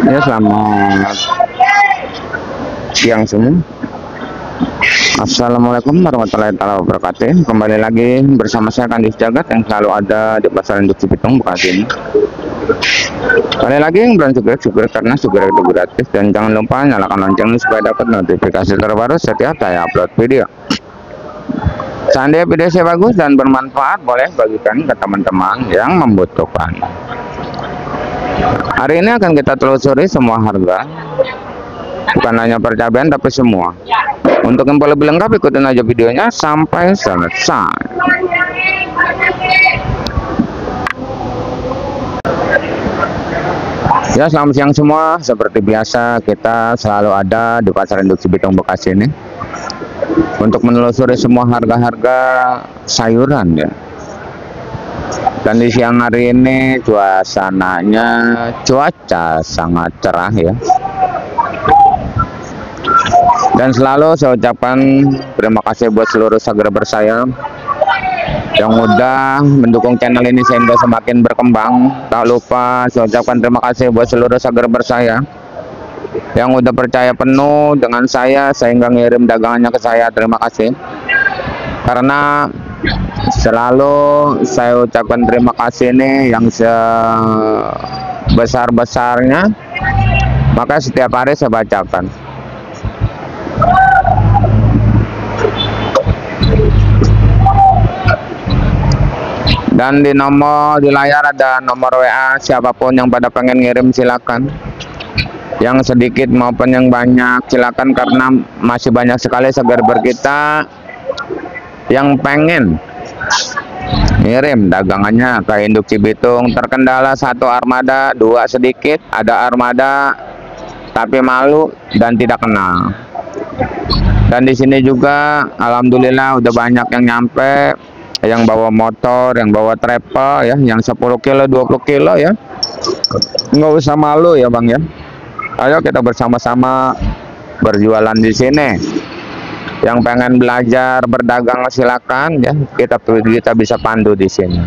Ya, selamat siang semua. Assalamualaikum warahmatullahi wabarakatuh. Kembali lagi bersama saya Kandis Jagat yang selalu ada di Pasar Induk Cibitung Bekasi ini. Kali lagi yang belum syukur karena syukur itu gratis, dan jangan lupa nyalakan loncengnya supaya dapat notifikasi terbaru setiap saya upload video. Seandainya video saya bagus dan bermanfaat, boleh bagikan ke teman-teman yang membutuhkan. Hari ini akan kita telusuri semua harga, bukan hanya percabean tapi semua. Untuk info lebih lengkap ikutin aja videonya sampai selesai. Ya, selamat siang semua. Seperti biasa kita selalu ada di Pasar Induk Cibitung Bekasi ini untuk menelusuri semua harga-harga sayuran ya. Dan di siang hari ini cuaca sangat cerah ya. Dan selalu saya ucapkan terima kasih buat seluruh subscriber saya yang udah mendukung channel ini sehingga semakin berkembang. Tak lupa saya ucapkan terima kasih buat seluruh subscriber saya yang udah percaya penuh dengan saya sehingga ngirim dagangannya ke saya. Terima kasih, karena selalu saya ucapkan terima kasih ini yang sebesar-besarnya, maka setiap hari saya bacakan. Dan di layar ada nomor WA, siapapun yang pada pengen ngirim silakan. Yang sedikit maupun yang banyak silakan, karena masih banyak sekali subscriber kita yang pengen ngirim dagangannya ke Induk Cibitung. Terkendala satu armada, dua sedikit, ada armada tapi malu dan tidak kenal. Dan di sini juga alhamdulillah udah banyak yang nyampe, yang bawa motor, yang bawa travel ya, yang 10 kilo 20 kilo ya. Nggak usah malu ya Bang ya. Ayo kita bersama-sama berjualan di sini. Yang pengen belajar berdagang silakan ya, kita bisa pandu di sini.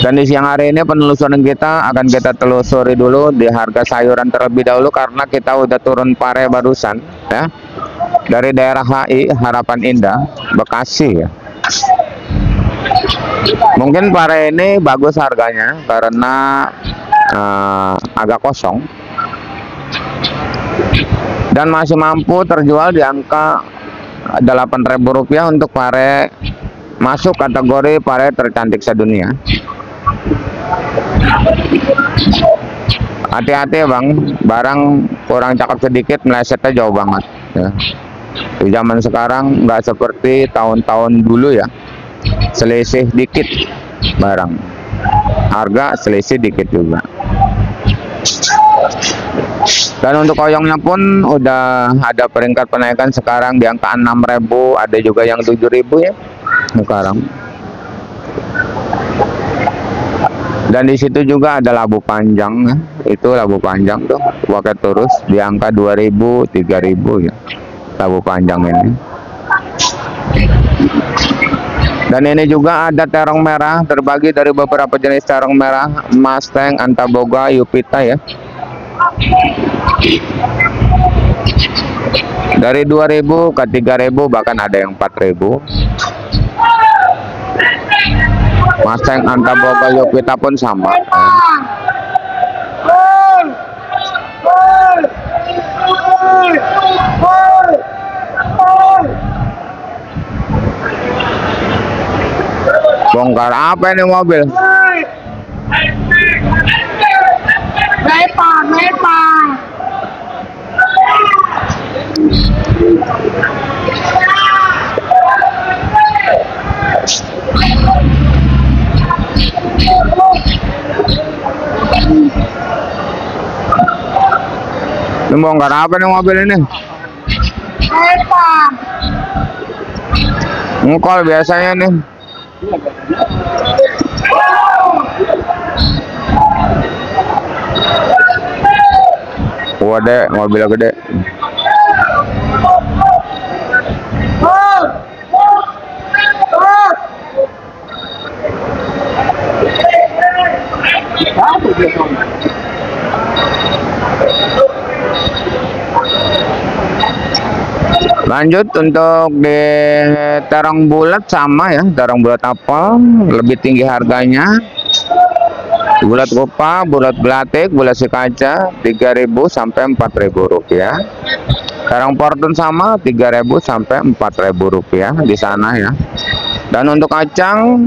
Dan di siang hari ini penelusuran kita akan kita telusuri dulu di harga sayuran terlebih dahulu, karena kita udah turun pare barusan ya, dari daerah HI Harapan Indah Bekasi ya. Mungkin pare ini bagus harganya karena agak kosong dan masih mampu terjual di angka Rp8.000 untuk pare masuk kategori pare tercantik sedunia. Hati-hati Bang, barang kurang cakep sedikit melesetnya jauh banget ya. Di zaman sekarang nggak seperti tahun-tahun dulu ya, selisih dikit barang, harga selisih dikit juga. Dan untuk oyongnya pun udah ada peringkat penaikan sekarang di angka 6.000, ada juga yang 7.000 ya sekarang. Dan di situ juga ada labu panjang ya. Itu labu panjang tuh pakai terus di angka 2.000 3.000 ya, labu panjang ini. Dan ini juga ada terong merah, terbagi dari beberapa jenis terong merah, Mustang, Antaboga, Yupita ya. Dari 2.000 ke 3.000, bahkan ada yang 4.000. Mustang, Antaboga, Yupita pun sama. Bongkar apa ini mobil? Mepa. Ini bongkar apa nih mobil ini? Mepa. Ngkol biasanya nih. Waduh, mobil gede. Lanjut untuk di terong bulat sama ya, terong bulat apel lebih tinggi harganya. Bulat kupa, bulat belatik, bulat si kaca 3.000 sampai 4.000 rupiah. Terong Fortune sama 3.000 sampai 4.000 rupiah di sana ya. Dan untuk kacang,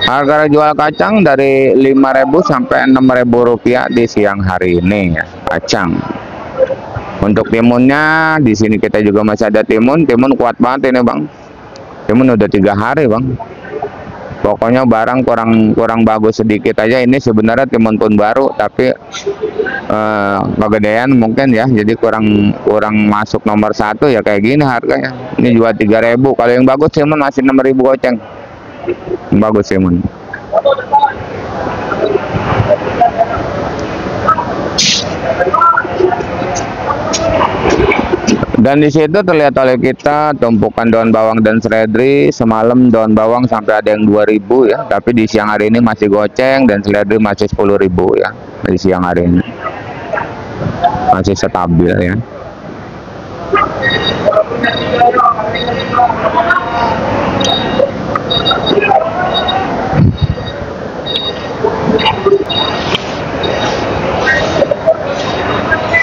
harga jual kacang dari 5.000 sampai 6.000 rupiah di siang hari ini ya, kacang. Untuk timunnya di sini kita juga masih ada timun kuat banget ini bang. Timun udah 3 hari bang. Pokoknya barang kurang bagus sedikit aja. Ini sebenarnya timun pun baru tapi kegedean mungkin ya, jadi kurang masuk nomor 1 ya, kayak gini harganya. Ini jual 3.000. Kalau yang bagus timun masih 6.000 goceng. Yang bagus timun. Dan di situ terlihat oleh kita tumpukan daun bawang dan seledri. Semalam daun bawang sampai ada yang 2.000 ya, tapi di siang hari ini masih goceng dan seledri masih 10.000 ya. Di siang hari ini masih stabil ya.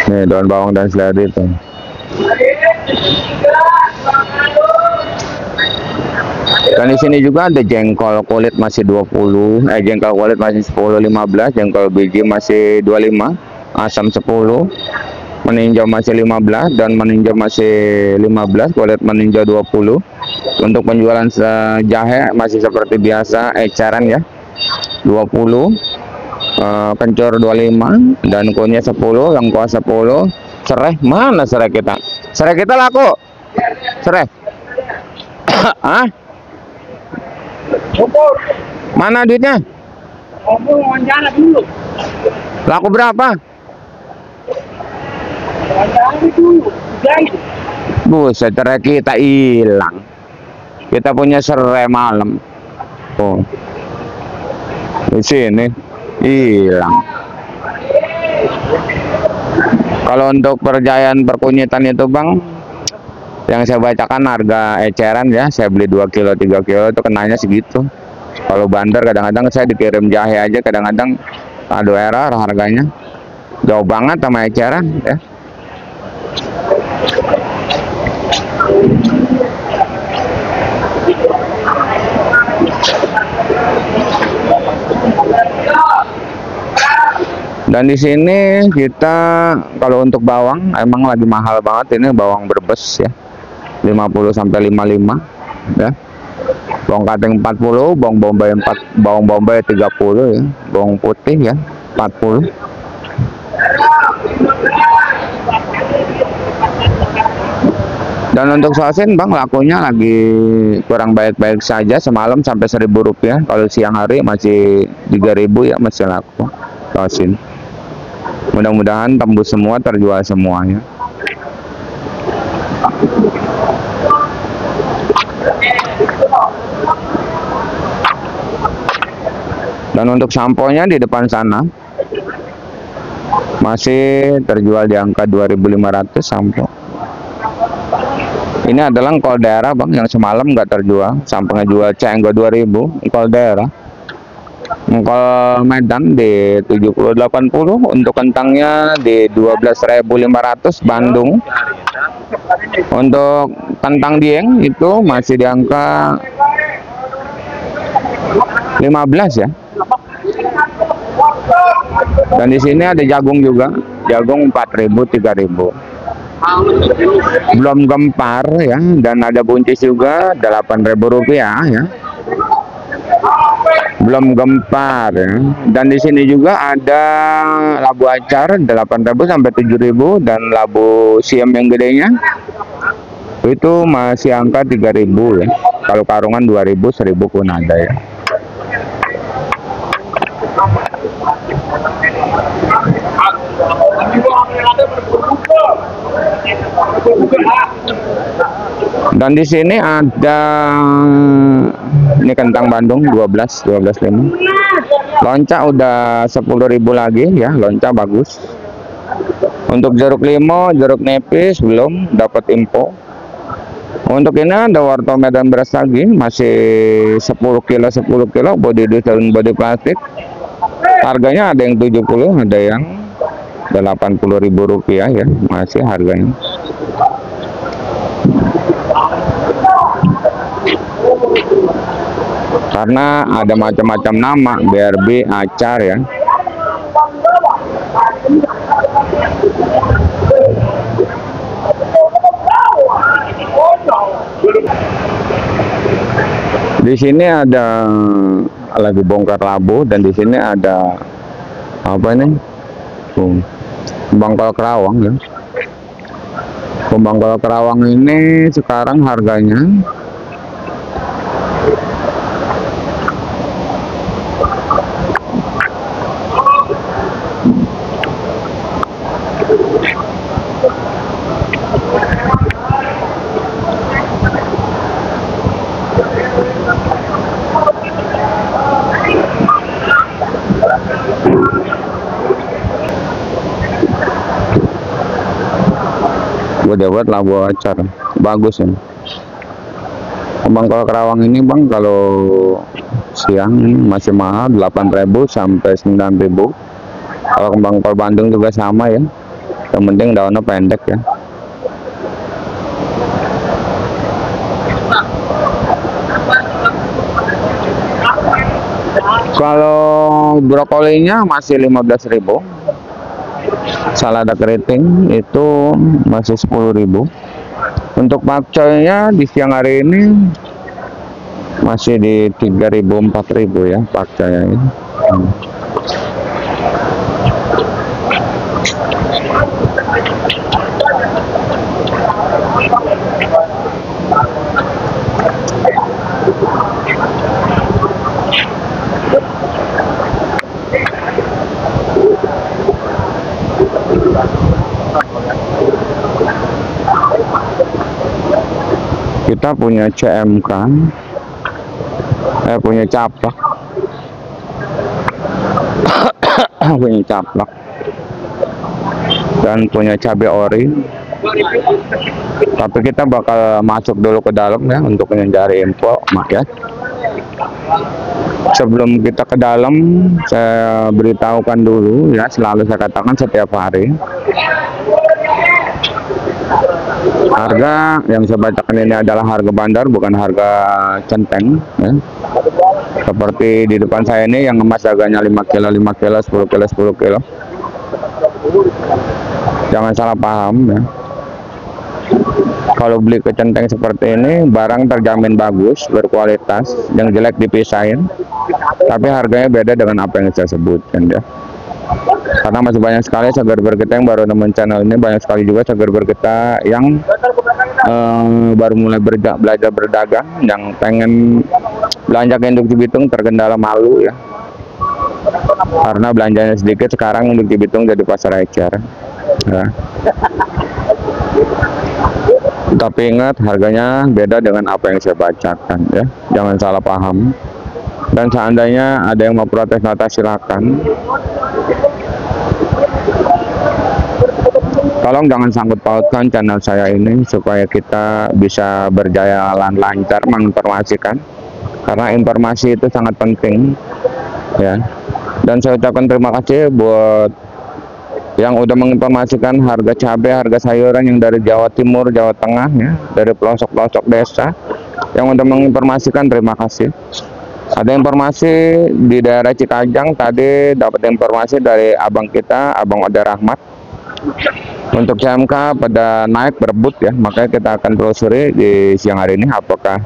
Nih daun bawang dan seledri itu. Dan di sini juga ada jengkol kulit masih 20, jengkol kulit masih 10 15, jengkol biji masih 25, asam 10, meninjau masih 15 dan meninjau masih 15, kulit meninjau 20. Untuk penjualan jahe masih seperti biasa, eceran ya 20, kencur 25 dan kunyit 10, lengkuas 10. Serai mana serai kita? Serai kita laku. Serai. Hah? Mana duitnya? Laku berapa? Buset, serai kita hilang. Kita punya serai malam. Oh. Di sini hilang. Kalau untuk perjayaan perkunyitan itu bang, yang saya bacakan harga eceran ya, saya beli 2 kilo 3 kilo itu kenanya segitu. Kalau bandar kadang-kadang saya dikirim jahe aja, kadang-kadang ada error harganya jauh banget sama eceran ya. Dan di sini kita kalau untuk bawang emang lagi mahal banget ini, bawang Brebes ya 50 sampai 55 ya. Bawang kating 40, bawang bombay 30 ya, bawang putih ya 40. Dan untuk sosin bang lakunya lagi kurang baik-baik saja, semalam sampai 1.000 rupiah, kalau siang hari masih 3.000 ya, masih laku sosin. Mudah-mudahan tembus semua, terjual semuanya. Dan untuk sampo-nya di depan sana masih terjual di angka 2.500 sampo. Ini adalah engkol daerah bang, yang semalam nggak terjual, sampai ngejual cenggo 2.000, engkol daerah. Engkol Medan di 70-80, untuk kentangnya di 12.500 Bandung. Untuk kentang Dieng itu masih di angka 15 ya. Dan di sini ada jagung juga, jagung 4.000 3.000. Belum gempar ya, dan ada buncis juga 8.000 rupiah ya. Belum gempar ya. Dan di sini juga ada labu acar 8.000 sampai 7.000, dan labu siam yang gedenya itu masih angka 3.000 ya. Kalau karungan 2.000, 1.000 pun ada ya. Dan di sini ada ini kentang Bandung 12.5. Lonca udah 10.000 lagi ya, lonca bagus. Untuk jeruk limau, jeruk nipis belum dapat info. Untuk ini ada wortel Medan beras lagi masih 10 kilo body daun body plastik. Harganya ada yang 70, ada yang 80.000 rupiah ya, masih harganya. Karena ada macam-macam nama, BRB, acar ya. Di sini ada lagi bongkar labu dan di sini ada apa ini? Bangkal kerawang ya. Bangkal kerawang ini sekarang harganya gue dapat labu acar bagus ya. Bangkal kerawang ini bang kalau siang ini masih mahal 8.000 sampai 9.000. Kalau bangkal Bandung juga sama ya, yang penting daunnya pendek ya. Kalau brokolinya masih 15.000. Salada keriting itu masih 10.000. Untuk pakcoynya di siang hari ini masih di 3.000 4.000 ya pakcoynya ini. Kita punya CMK, punya caplak, punya caplak, dan punya cabai ori. Tapi kita bakal masuk dulu ke dalam ya untuk mencari info, mak ya. Sebelum kita ke dalam, saya beritahukan dulu ya, selalu saya katakan setiap hari. Harga yang saya bacakan ini adalah harga bandar, bukan harga centeng ya. Seperti di depan saya ini yang emas harganya 5 kilo, 5 kilo, 10 kilo, 10 kilo. Jangan salah paham ya. Kalau beli ke centeng seperti ini, barang terjamin bagus, berkualitas, yang jelek dipisahin. Tapi harganya beda dengan apa yang saya sebutkan ya. Karena masih banyak sekali subscriber kita yang baru nemuin channel ini, banyak sekali juga subscriber kita yang baru mulai belajar berdagang, yang pengen belanja ke induk Cibitung terkendala malu ya. Karena belanjanya sedikit, sekarang induk Cibitung jadi pasar ecer ya. Tapi ingat, harganya beda dengan apa yang saya bacakan ya, jangan salah paham. Dan seandainya ada yang mau protes nota, silakan. Tolong jangan sangkut pautkan channel saya ini supaya kita bisa berjalan lancar menginformasikan, karena informasi itu sangat penting ya. Dan saya ucapkan terima kasih buat yang udah menginformasikan harga cabai, harga sayuran yang dari Jawa Timur, Jawa Tengah ya, dari pelosok-pelosok desa yang udah menginformasikan, terima kasih. Ada informasi di daerah Cikajang, tadi dapat informasi dari abang kita, Abang Oda Rahmat. Untuk CMK pada naik berebut ya, makanya kita akan telusuri di siang hari ini apakah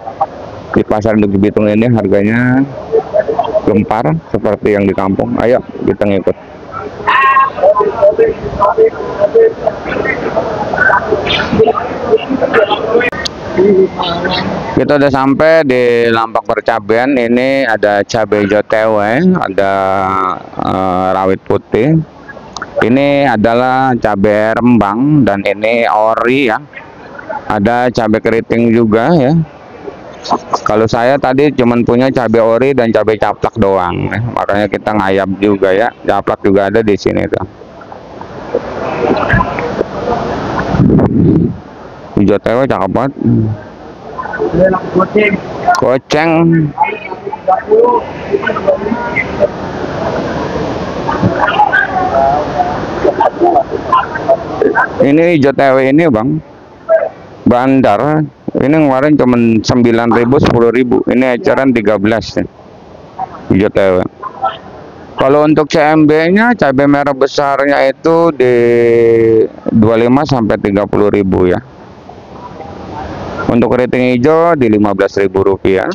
di pasar induk Cibitung ini harganya gempar seperti yang di kampung. Ayo kita ngikut. Kita udah sampai di Lampak Percabean. Ini ada cabai hijau tewe, ada rawit putih, Ini adalah cabai rembang dan ini ori ya. Ada cabai keriting juga ya. Kalau saya tadi cuman punya cabai ori dan cabai caplak doang ya. Makanya kita ngayap juga ya. Caplak juga ada di sini tuh. Hijau tewe cakep banget. Goceng. Ini hijau tewe ini bang, bandar. Ini kemarin cuma 9.000, 10.000. Ini eceran 13 ya. Hijau tewe. Kalau untuk CMB-nya cabai merah besarnya itu di 25 sampai 30.000 ya. Untuk keriting hijau di 15.000 rupiah.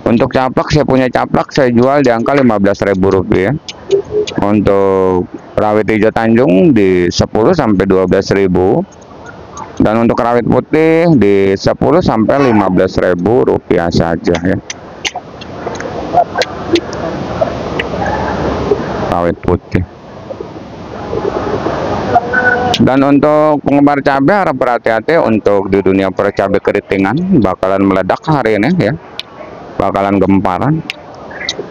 Untuk caplak, saya punya caplak, saya jual di angka 15.000 rupiah. Untuk rawit hijau Tanjung di 10 sampai 12.000. Dan untuk rawit putih di 10 sampai 15.000 rupiah saja ya. Rawit putih. Dan untuk penggemar cabai harap berhati-hati untuk di dunia percabai keritingan bakalan meledak hari ini ya. Bakalan gemparan.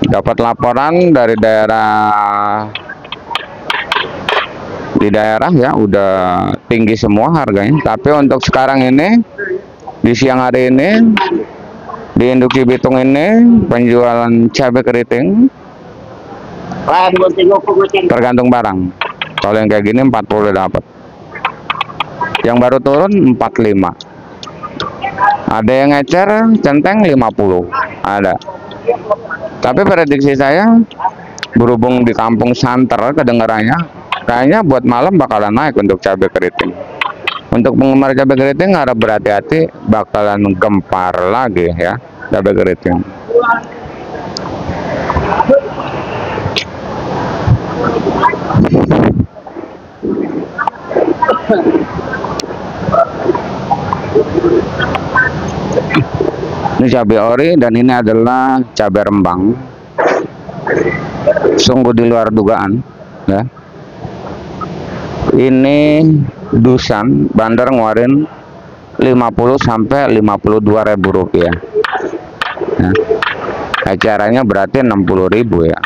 Dapat laporan dari daerah ya udah tinggi semua harganya. Tapi untuk sekarang ini di siang hari ini di Induk Cibitung ini penjualan cabai keriting tergantung barang. Kalau yang kayak gini 40 dapat. Yang baru turun 45. Ada yang ngecer centeng 50. Ada. Tapi prediksi saya berhubung di kampung santer kedengarannya kayaknya buat malam bakalan naik untuk cabai keriting. Untuk penggemar cabai keriting harap berhati-hati bakalan gempar lagi ya cabai keriting. Ini cabai ori dan ini adalah cabai rembang. Sungguh di luar dugaan ya. Ini Dusan bandar ngeluarin 50 sampai 52.000 rupiah ya. Acaranya berarti 60.000 ya.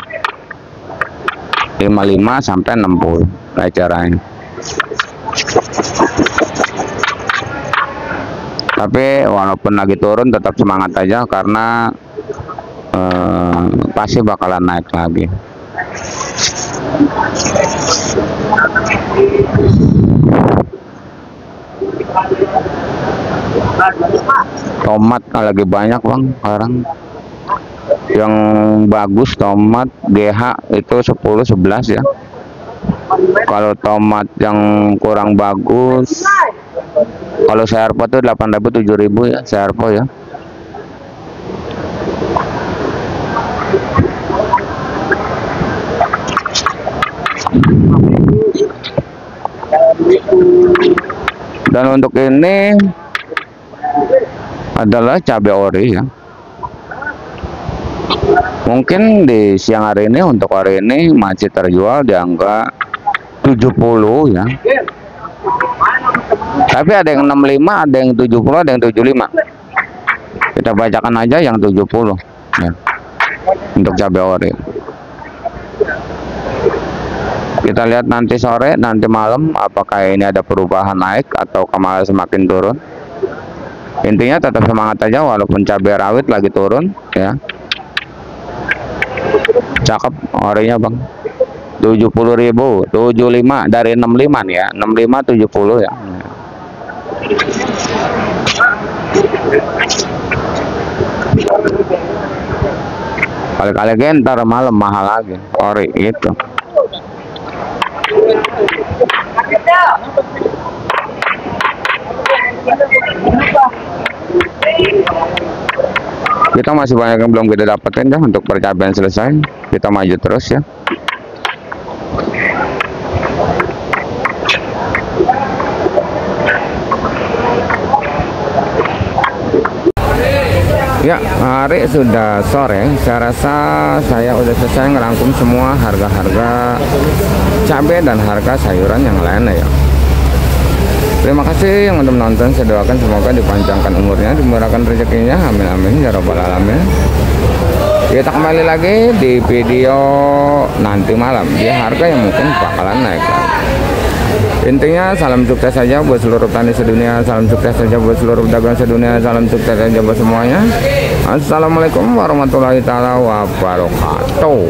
55 sampai 60 acaranya. Tapi walaupun lagi turun tetap semangat aja karena pasti bakalan naik lagi. Tomat lagi banyak bang sekarang. Yang bagus tomat GH itu 10-11 ya. Kalau tomat yang kurang bagus, kalau Serpo tuh 8.000 7.000 ya Serpo ya. Dan untuk ini adalah cabai ori ya. Mungkin di siang hari ini untuk hari ini masih terjual di angka 70 ya. Tapi ada yang 65, ada yang 70, ada yang 75. Kita bacakan aja yang 70 ya. Untuk cabai ori. Kita lihat nanti sore, nanti malam apakah ini ada perubahan naik atau malah semakin turun. Intinya tetap semangat aja walaupun cabai rawit lagi turun ya. Cakep orinya bang. 70.000, 75 dari 65 nih ya. 65 70 ya. Kali-kali ntar malam mahal lagi ori itu. Kita masih banyak yang belum kita dapetin ya. Untuk percabayan selesai, kita maju terus ya. Ya, hari sudah sore. Saya rasa saya udah selesai ngerangkum semua harga-harga cabai dan harga sayuran yang lainnya ya. Terima kasih yang udah menonton. Saya doakan semoga dipanjangkan umurnya, dimurahkan rezekinya. Amin amin ya robbal alamin. Kita kembali lagi di video nanti malam di harga yang mungkin bakalan naik lagi. Intinya salam sukses saja buat seluruh petani sedunia, salam sukses saja buat seluruh pedagang sedunia, salam sukses saja buat semuanya. Assalamualaikum warahmatullahi taala wabarakatuh.